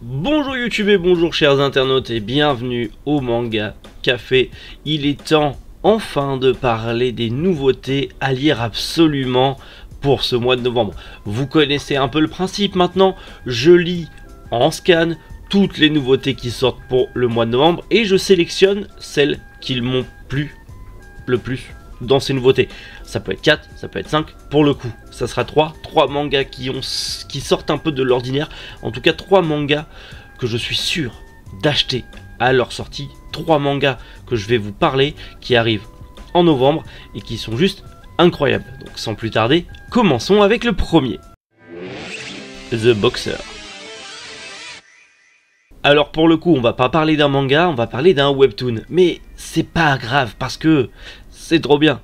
Bonjour YouTube et bonjour chers internautes et bienvenue au Manga Café. Il est temps enfin de parler des nouveautés à lire absolument pour ce mois de novembre. Vous connaissez un peu le principe maintenant, je lis en scan toutes les nouveautés qui sortent pour le mois de novembre et je sélectionne celles qui m'ont plu le plus dans ces nouveautés. Ça peut être 4, ça peut être 5, pour le coup ça sera 3 mangas qui sortent un peu de l'ordinaire, en tout cas 3 mangas que je suis sûr d'acheter à leur sortie, 3 mangas que je vais vous parler qui arrivent en novembre et qui sont juste incroyables. Donc sans plus tarder, commençons avec le premier, The Boxer. Alors pour le coup on va pas parler d'un manga, on va parler d'un webtoon, mais c'est pas grave parce que c'est trop bien.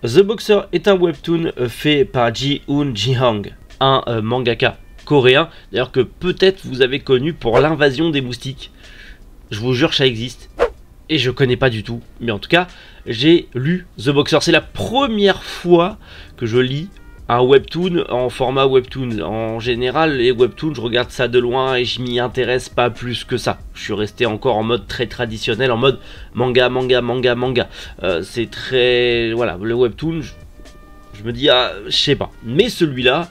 The Boxer est un webtoon fait par Ji-Hoon Ji-Hang, un mangaka coréen, d'ailleurs que peut-être vous avez connu pour l'invasion des moustiques. Je vous jure ça existe, et je connais pas du tout, mais en tout cas j'ai lu The Boxer. C'est la première fois que je lis un webtoon en format webtoon. En général les webtoons je regarde ça de loin et je m'y intéresse pas plus que ça. Je suis resté encore en mode très traditionnel, en mode manga. C'est très... voilà, le webtoon je me dis ah je sais pas. Mais celui-là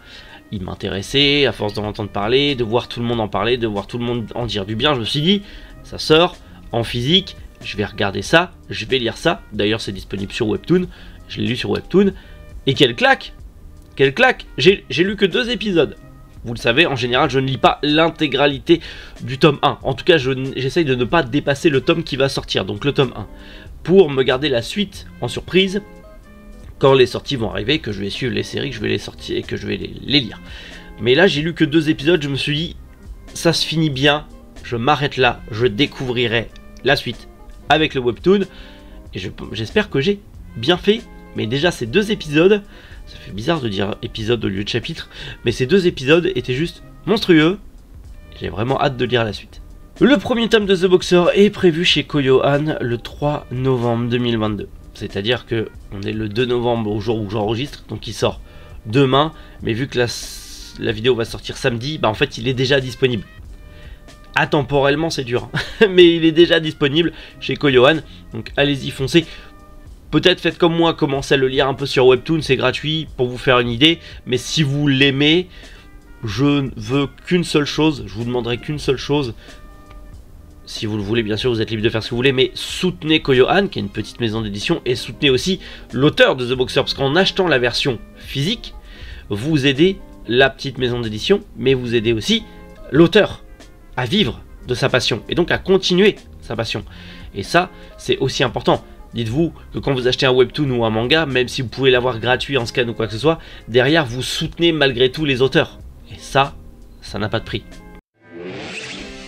il m'intéressait à force d'en entendre parler, de voir tout le monde en parler, de voir tout le monde en dire du bien. Je me suis dit ça sort en physique, je vais regarder ça, je vais lire ça. D'ailleurs c'est disponible sur webtoon, je l'ai lu sur webtoon et quelle claque! Quelle claque! J'ai lu que 2 épisodes. Vous le savez, en général, je ne lis pas l'intégralité du tome 1. En tout cas, j'essaye de ne pas dépasser le tome qui va sortir, donc le tome 1. Pour me garder la suite en surprise, quand les sorties vont arriver, que je vais suivre les séries, que je vais les sortir et que je vais les lire. Mais là, j'ai lu que 2 épisodes, je me suis dit, ça se finit bien, je m'arrête là, je découvrirai la suite avec le webtoon. Et j'espère que j'ai bien fait, mais déjà ces 2 épisodes... Ça fait bizarre de dire épisode au lieu de chapitre, mais ces 2 épisodes étaient juste monstrueux. J'ai vraiment hâte de lire la suite. Le premier tome de The Boxer est prévu chez Koyohan le 3 novembre 2022. C'est-à-dire que on est le 2 novembre au jour où j'enregistre, donc il sort demain, mais vu que la vidéo va sortir samedi, bah en fait il est déjà disponible. Atemporellement c'est dur, hein, mais il est déjà disponible chez Koyohan, donc allez-y foncez. Peut-être faites comme moi, commencez à le lire un peu sur Webtoon, c'est gratuit pour vous faire une idée. Mais si vous l'aimez, je ne veux qu'une seule chose, je vous demanderai qu'une seule chose. Si vous le voulez, bien sûr, vous êtes libre de faire ce que vous voulez, mais soutenez Koyohan, qui est une petite maison d'édition, et soutenez aussi l'auteur de The Boxer, parce qu'en achetant la version physique, vous aidez la petite maison d'édition, mais vous aidez aussi l'auteur à vivre de sa passion, et donc à continuer sa passion. Et ça, c'est aussi important. Dites-vous que quand vous achetez un webtoon ou un manga, même si vous pouvez l'avoir gratuit en scan ou quoi que ce soit, derrière vous soutenez malgré tout les auteurs. Et ça n'a pas de prix.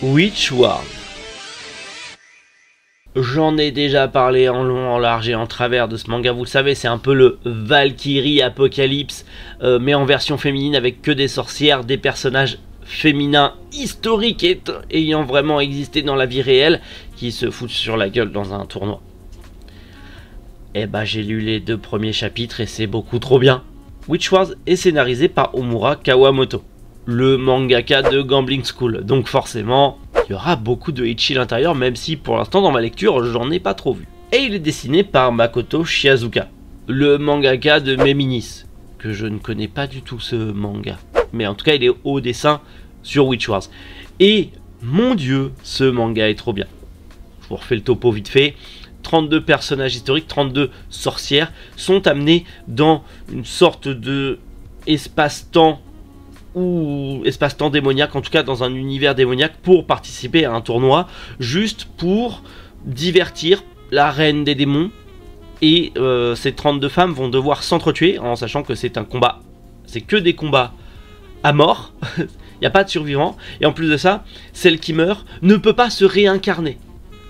Witchward. J'en ai déjà parlé en long, en large et en travers de ce manga, vous le savez, c'est un peu le Valkyrie Apocalypse, mais en version féminine avec que des sorcières, des personnages féminins historiques ayant vraiment existé dans la vie réelle, qui se foutent sur la gueule dans un tournoi. Eh bah j'ai lu les 2 premiers chapitres et c'est beaucoup trop bien. Witchward est scénarisé par Omura Kawamoto, le mangaka de Gambling School. Donc forcément, il y aura beaucoup de ecchi à l'intérieur, même si pour l'instant dans ma lecture, j'en ai pas trop vu. Et il est dessiné par Makoto Shiazuka, le mangaka de Meminis, que je ne connais pas du tout ce manga. Mais en tout cas, il est au dessin sur Witchward. Et mon dieu, ce manga est trop bien. Je vous refais le topo vite fait. 32 personnages historiques, 32 sorcières sont amenés dans une sorte de espace-temps ou espace-temps démoniaque, en tout cas dans un univers démoniaque, pour participer à un tournoi, juste pour divertir la reine des démons. Et ces 32 femmes vont devoir s'entretuer, en sachant que c'est un combat, c'est que des combats à mort, il n'y a pas de survivants, et en plus de ça, celle qui meurt ne peut pas se réincarner.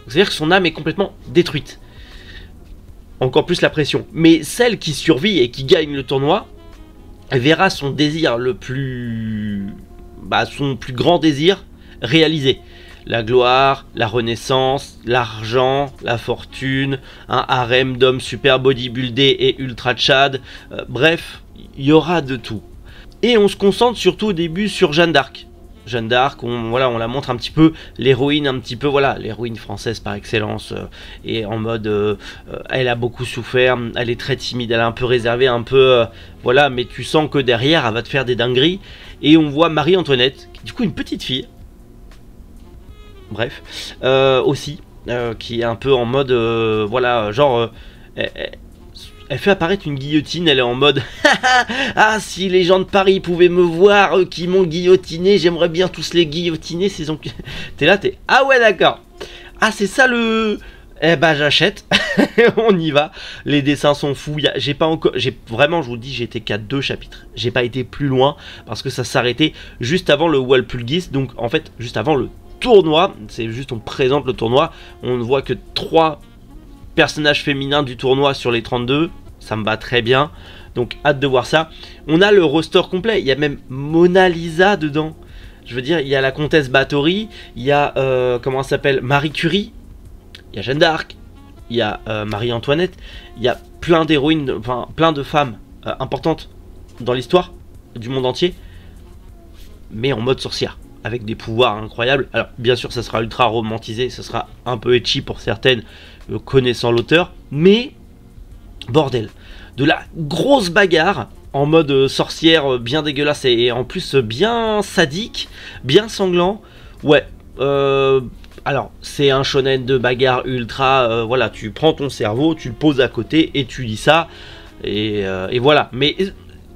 C'est-à-dire que son âme est complètement détruite. Encore plus la pression. Mais celle qui survit et qui gagne le tournoi verra son désir le plus... son plus grand désir réalisé. La gloire, la renaissance, l'argent, la fortune, un harem d'hommes super bodybuildés et ultra tchad. Bref, il y aura de tout. Et on se concentre surtout au début sur Jeanne d'Arc. Jeanne d'Arc, on la montre un petit peu, l'héroïne un petit peu, voilà, l'héroïne française par excellence, et en mode, elle a beaucoup souffert, elle est très timide, elle est un peu réservée, un peu, voilà, mais tu sens que derrière, elle va te faire des dingueries, et on voit Marie-Antoinette, qui est du coup une petite fille, bref, aussi, qui est un peu en mode, voilà, genre, elle fait apparaître une guillotine, elle est en mode ah, si les gens de Paris pouvaient me voir, eux qui m'ont guillotiné, j'aimerais bien tous les guillotiner, ces t'es là, t'es ah ouais d'accord. Ah c'est ça le... Eh ben j'achète, on y va, les dessins sont fous, j'ai pas encore, vraiment je vous le dis, j'étais qu'à 2 chapitres, j'ai pas été plus loin, parce que ça s'arrêtait juste avant le Walpurgis, donc en fait juste avant le tournoi, c'est juste on présente le tournoi, on ne voit que 3 personnages féminins du tournoi sur les 32, ça me va très bien, donc hâte de voir ça. On a le roster complet, il y a même Mona Lisa dedans, je veux dire, il y a la comtesse Bathory, il y a, comment elle s'appelle, Marie Curie, il y a Jeanne d'Arc, il y a Marie-Antoinette, il y a plein d'héroïnes, enfin plein de femmes importantes dans l'histoire du monde entier, mais en mode sorcière, avec des pouvoirs incroyables. Alors bien sûr ça sera ultra romantisé, ça sera un peu etchi pour certaines, connaissant l'auteur, mais bordel, de la grosse bagarre en mode sorcière bien dégueulasse et en plus bien sadique, bien sanglant. Ouais, alors c'est un shonen de bagarre ultra, voilà, tu prends ton cerveau, tu le poses à côté et tu lis ça, et voilà, mais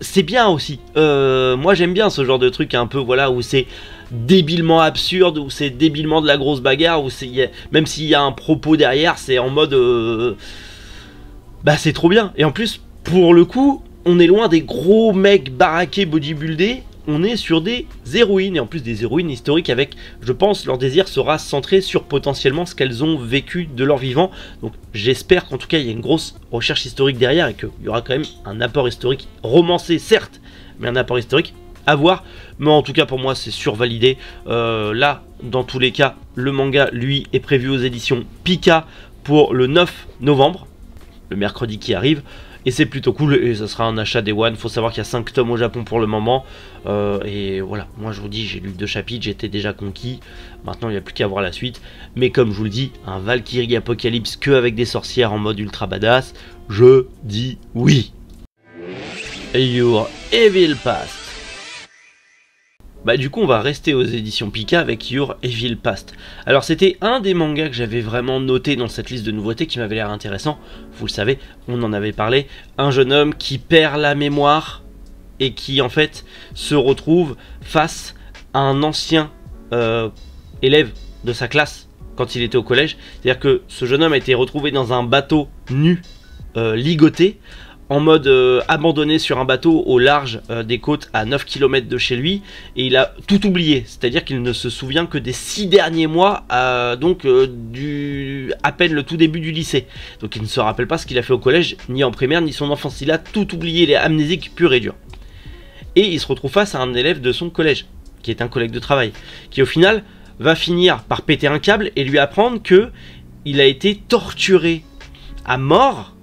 c'est bien aussi, moi j'aime bien ce genre de truc un peu, voilà, où c'est débilement absurde, où c'est débilement de la grosse bagarre, où c'est, même s'il y a un propos derrière, c'est en mode bah c'est trop bien. Et en plus pour le coup on est loin des gros mecs baraqués bodybuildés, on est sur des héroïnes, et en plus des héroïnes historiques avec, je pense, leur désir sera centré sur potentiellement ce qu'elles ont vécu de leur vivant. Donc j'espère qu'en tout cas il y a une grosse recherche historique derrière et qu'il y aura quand même un apport historique romancé certes, mais un apport historique à voir. Mais en tout cas pour moi c'est survalidé. Là dans tous les cas le manga lui est prévu aux éditions Pika pour le 9 novembre, le mercredi qui arrive, et c'est plutôt cool, et ça sera un achat Day One. Faut savoir qu'il y a 5 tomes au Japon pour le moment, et voilà, moi je vous dis, j'ai lu 2 chapitres, j'étais déjà conquis, maintenant il n'y a plus qu'à voir la suite. Mais comme je vous le dis, un Valkyrie Apocalypse que avec des sorcières en mode ultra badass, je dis oui. Your Evil Past. Bah du coup on va rester aux éditions Pika avec Your Evil Past. Alors c'était un des mangas que j'avais vraiment noté dans cette liste de nouveautés qui m'avait l'air intéressant. Vous le savez, on en avait parlé. Un jeune homme qui perd la mémoire et qui en fait se retrouve face à un ancien élève de sa classe quand il était au collège. C'est-à-dire que ce jeune homme a été retrouvé dans un bateau nu, ligoté, en mode abandonné sur un bateau au large des côtes à 9 km de chez lui, et il a tout oublié, c'est-à-dire qu'il ne se souvient que des 6 derniers mois, donc à peine le tout début du lycée. Donc il ne se rappelle pas ce qu'il a fait au collège, ni en primaire, ni son enfance, il a tout oublié, il est amnésique pur et dur. Et il se retrouve face à un élève de son collège, qui est un collègue de travail, qui au final va finir par péter un câble et lui apprendre que il a été torturé à mort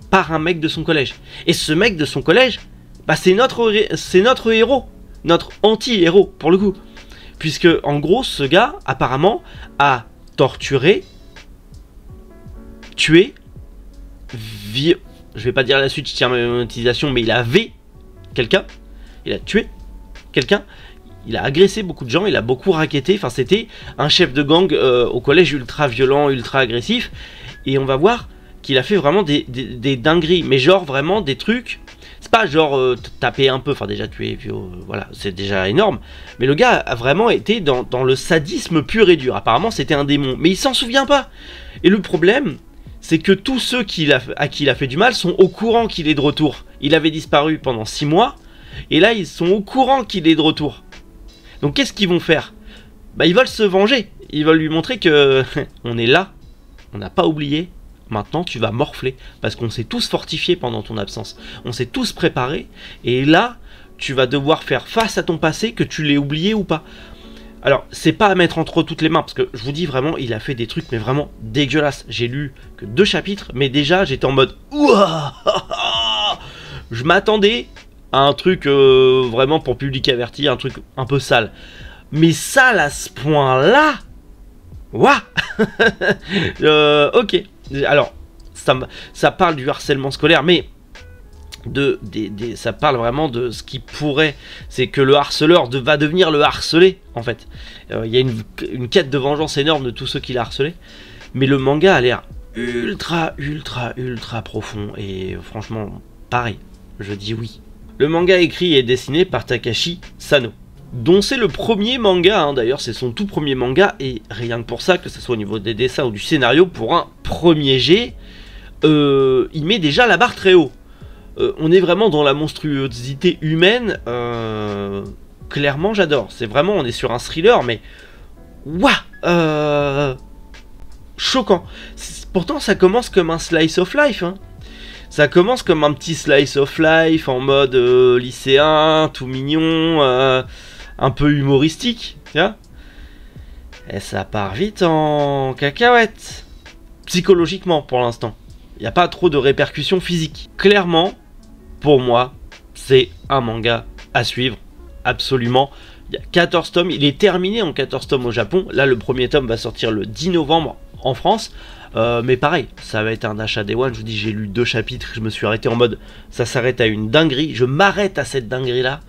par un mec de son collège. Et ce mec de son collège, bah c'est notre héros, notre anti-héros pour le coup. Puisque en gros ce gars apparemment a torturé, tué, je vais pas dire la suite, je tiens ma monétisation, mais il a quelqu'un, il a tué quelqu'un, il a agressé beaucoup de gens, il a beaucoup racketté, enfin c'était un chef de gang au collège ultra violent, ultra agressif, et on va voir qu'il a fait vraiment des dingueries, mais genre vraiment des trucs, c'est pas genre taper un peu, enfin déjà tuer, voilà, c'est déjà énorme, mais le gars a vraiment été dans le sadisme pur et dur, apparemment c'était un démon, mais il s'en souvient pas, et le problème, c'est que tous ceux à qui il a fait du mal sont au courant qu'il est de retour, il avait disparu pendant 6 mois, et là ils sont au courant qu'il est de retour, donc qu'est-ce qu'ils vont faire? Bah ils veulent se venger, ils veulent lui montrer que on est là, on n'a pas oublié. Maintenant tu vas morfler, parce qu'on s'est tous fortifiés pendant ton absence, on s'est tous préparés, et là tu vas devoir faire face à ton passé, que tu l'aies oublié ou pas. Alors c'est pas à mettre entre toutes les mains, parce que je vous dis vraiment, il a fait des trucs mais vraiment dégueulasses. J'ai lu que 2 chapitres, mais déjà j'étais en mode ouah, je m'attendais à un truc vraiment pour public averti, un truc un peu sale. Mais ça, à ce point-là, waouh. Ok. Alors, ça parle du harcèlement scolaire, mais ça parle vraiment de ce qui pourrait, c'est que le harceleur va devenir le harcelé, en fait. Il y a une quête de vengeance énorme de tous ceux qui l'a harcelé, mais le manga a l'air ultra profond, et franchement, pareil, je dis oui. Le manga écrit et dessiné par Takashi Sano, dont c'est le premier manga, hein. D'ailleurs c'est son tout premier manga, et rien que pour ça, que ce soit au niveau des dessins ou du scénario, pour un premier jet, il met déjà la barre très haut. On est vraiment dans la monstruosité humaine, clairement j'adore, c'est vraiment, on est sur un thriller, mais waouh, choquant. Pourtant ça commence comme un slice of life, hein. Ça commence comme un petit slice of life en mode lycéen, tout mignon, un peu humoristique, tu vois. Et ça part vite en cacahuète, psychologiquement pour l'instant. Il n'y a pas trop de répercussions physiques. Clairement, pour moi, c'est un manga à suivre, absolument. Il y a 14 tomes, il est terminé en 14 tomes au Japon. Là, le premier tome va sortir le 10 novembre en France. Mais pareil, ça va être un achat Day One. Je vous dis, j'ai lu 2 chapitres, je me suis arrêté en mode, ça s'arrête à une dinguerie. Je m'arrête à cette dinguerie-là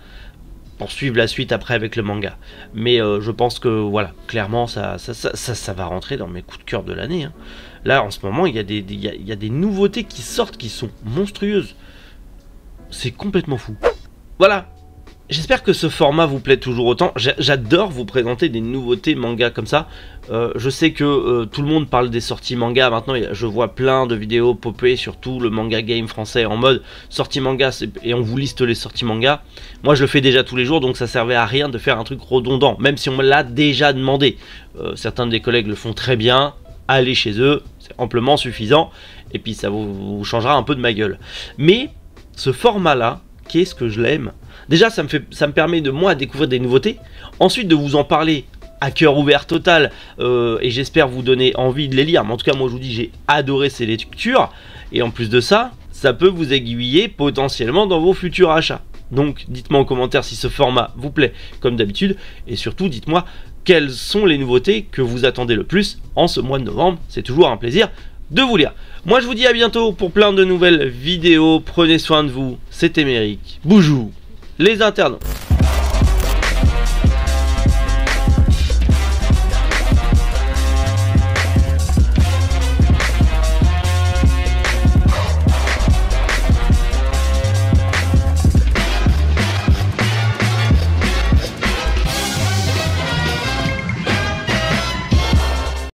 pour suivre la suite après avec le manga. Mais je pense que, voilà, clairement, ça va rentrer dans mes coups de cœur de l'année, hein. Là, en ce moment, il y a des nouveautés qui sortent qui sont monstrueuses. C'est complètement fou. Voilà. J'espère que ce format vous plaît toujours autant. J'adore vous présenter des nouveautés manga comme ça. Je sais que tout le monde parle des sorties manga maintenant. Je vois plein de vidéos popper sur tout le manga game français en mode sortie manga, et on vous liste les sorties manga. Moi je le fais déjà tous les jours, donc ça servait à rien de faire un truc redondant, même si on me l'a déjà demandé. Certains des collègues le font très bien. Allez chez eux, c'est amplement suffisant. Et puis ça vous changera un peu de ma gueule. Mais ce format là, qu'est-ce que je l'aime. Déjà ça me permet de moi découvrir des nouveautés, ensuite de vous en parler à cœur ouvert total, et j'espère vous donner envie de les lire. Mais en tout cas moi je vous dis, j'ai adoré ces lectures, et en plus de ça, ça peut vous aiguiller potentiellement dans vos futurs achats. Donc dites-moi en commentaire si ce format vous plaît comme d'habitude, et surtout dites-moi quelles sont les nouveautés que vous attendez le plus en ce mois de novembre. C'est toujours un plaisir de vous lire. Moi je vous dis à bientôt pour plein de nouvelles vidéos. Prenez soin de vous, c'était Méric. Boujou les internautes.